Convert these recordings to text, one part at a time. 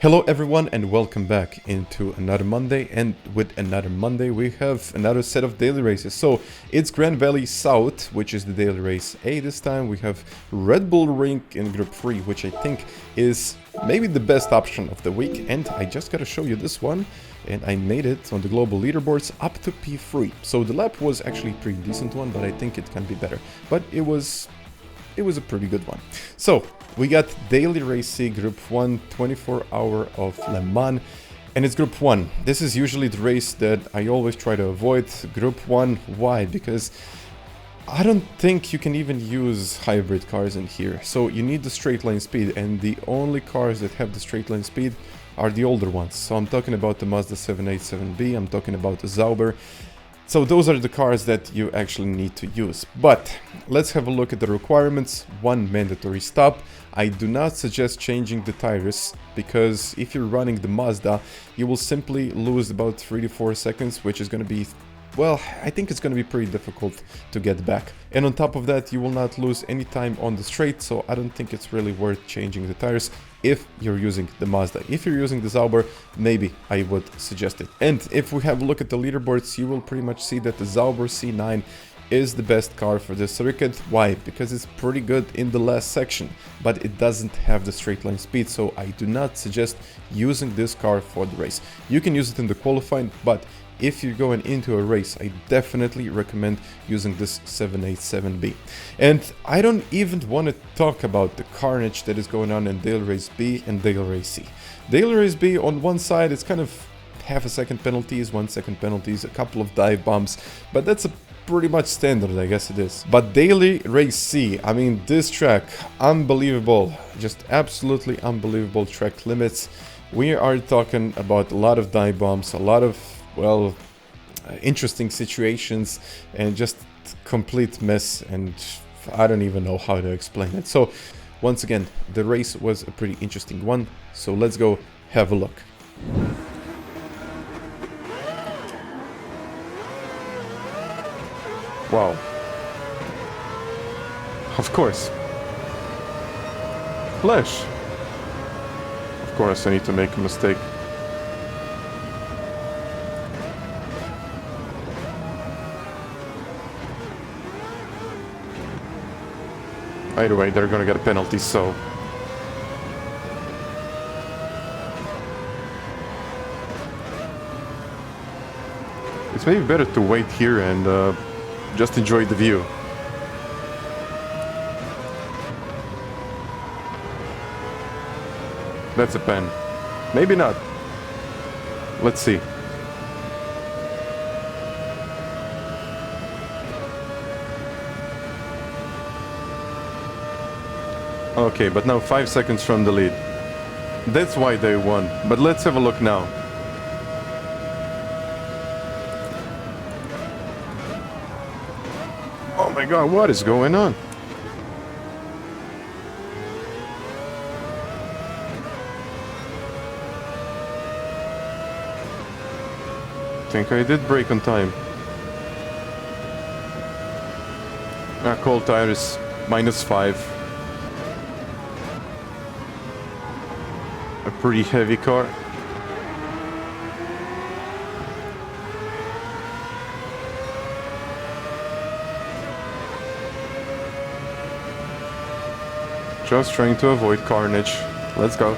Hello everyone and welcome back into another Monday, and with another Monday we have another set of daily races. So it's Grand Valley South, which is the daily race A this time. We have Red Bull Ring in Group 3, which I think is maybe the best option of the week, and I just gotta show you this one, and I made it on the global leaderboards up to P3. So the lap was actually a pretty decent one, but I think it can be better. But it was a pretty good one. So we got Daily Race C Group 1, 24 hour of Le Mans, and it's Group 1. This is usually the race that I always try to avoid. Group 1, why? Because I don't think you can even use hybrid cars in here. So you need the straight line speed, and the only cars that have the straight line speed are the older ones. So I'm talking about the Mazda 787B, I'm talking about the Zauber. So those are the cars that you actually need to use. But let's have a look at the requirements. One mandatory stop. I do not suggest changing the tires, because if you're running the Mazda, you will simply lose about 3 to 4 seconds, which is going to be, well, I think it's going to be pretty difficult to get back. And on top of that, you will not lose any time on the straight, so I don't think it's really worth changing the tires if you're using the Mazda. If you're using the Zauber, maybe I would suggest it. And if we have a look at the leaderboards, you will pretty much see that the Zauber C9 is the best car for this circuit. Why? Because it's pretty good in the last section, but it doesn't have the straight line speed, so I do not suggest using this car for the race. You can use it in the qualifying, but if you're going into a race, I definitely recommend using this 787B. And I don't even want to talk about the carnage that is going on in Daily Race B and Daily Race C. Daily Race B, on one side, it's kind of half a second penalties, 1 second penalties, a couple of dive bombs, but that's a pretty much standard, I guess it is. But Daily Race C, I mean, this track, unbelievable, just absolutely unbelievable track limits. We are talking about a lot of dive bombs, a lot of, well, interesting situations, and just complete mess, and I don't even know how to explain it. So once again, the race was a pretty interesting one, so let's go have a look. Wow. Of course. Flash. Of course I need to make a mistake. Either way, they're gonna get a penalty, so... it's maybe better to wait here and just enjoy the view. That's a pen. Maybe not. Let's see. Okay, but now 5 seconds from the lead. That's why they won. But let's have a look now. Oh my god, what is going on? I think I did brake on time. Cold tires, -5. A pretty heavy car. Just trying to avoid carnage. Let's go.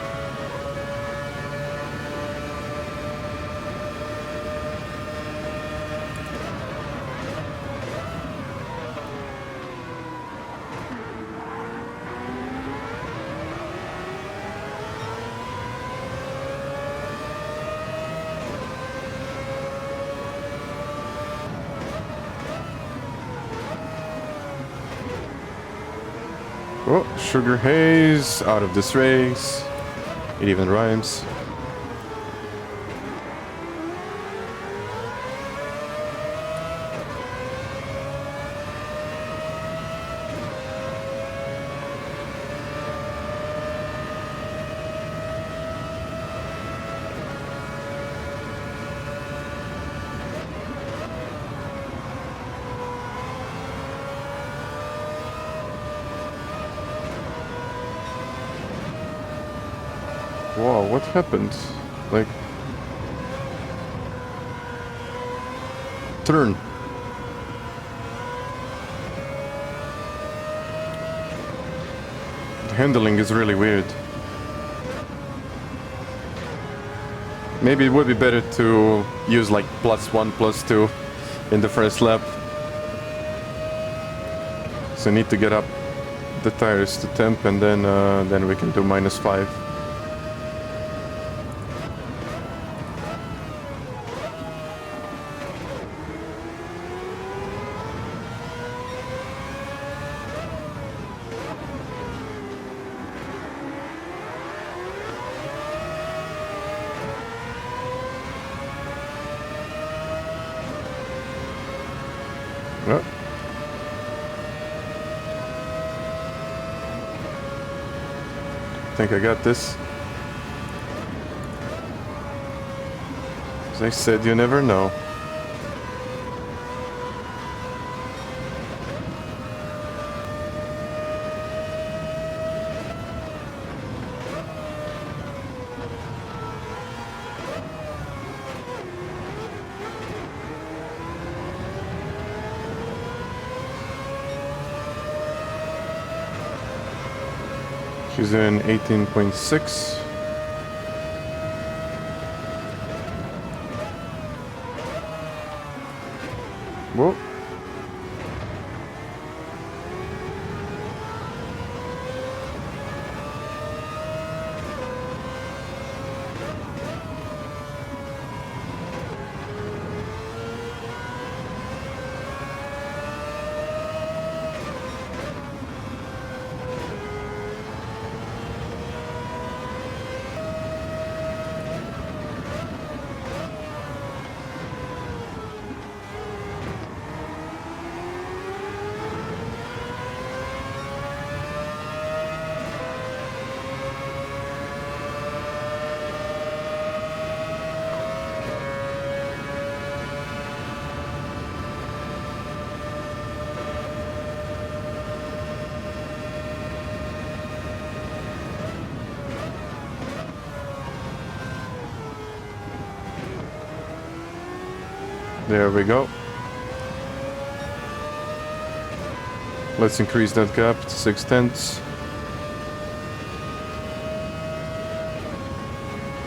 Oh, Sugar Haze out of this race. It even rhymes. Wow, what happened? Like... Turn. The handling is really weird. Maybe it would be better to use like +1, +2 in the first lap. So I need to get up the tires to temp, and then we can do -5. Oh. I think I got this. As I said, you never know. She's in 18.6. Whoa. There we go. Let's increase that gap to 0.6.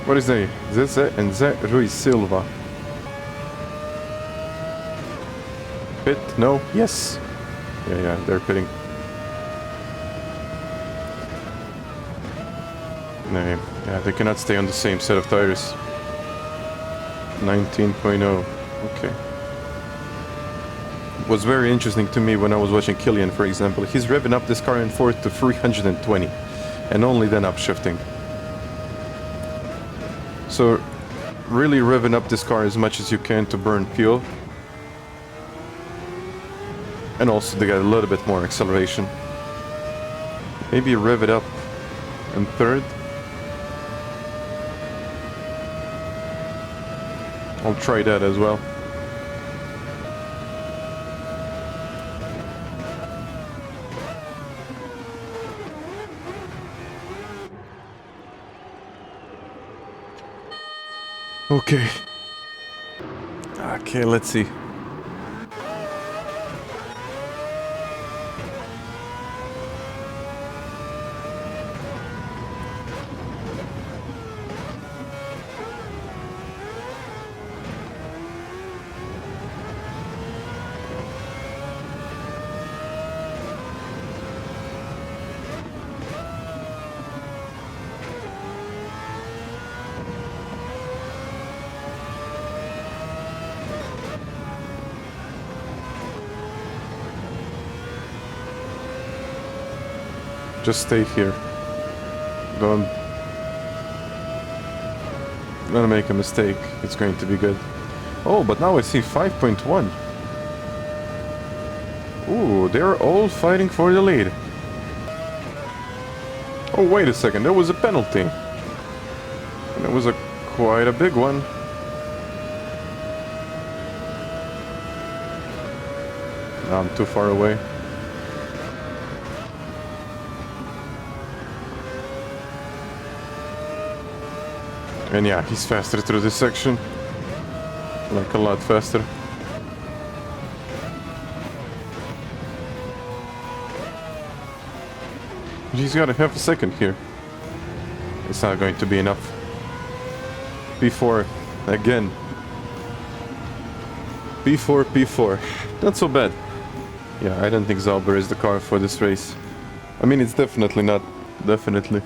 What is that? Zé and Zé Rui Silva. Pit? No? Yes. Yeah, they're pitting. No, yeah, they cannot stay on the same set of tires. 19.0. Okay. It was very interesting to me when I was watching Killian, for example. He's revving up this car in fourth to 320 and only then upshifting. So really revving up this car as much as you can to burn fuel. And also to get a little bit more acceleration. Maybe rev it up in third. I'll try that as well. Okay. Okay, let's see. Just stay here. Don't make a mistake. It's going to be good. Oh, but now I see 5.1. Ooh, they're all fighting for the lead. Oh, wait a second. There was a penalty. And it was quite a big one. No, I'm too far away. And yeah, he's faster through this section. Like a lot faster. He's got a half a second here. It's not going to be enough. P4 again. P4, P4. Not so bad. Yeah, I don't think Zauber is the car for this race. I mean, it's definitely not. Definitely.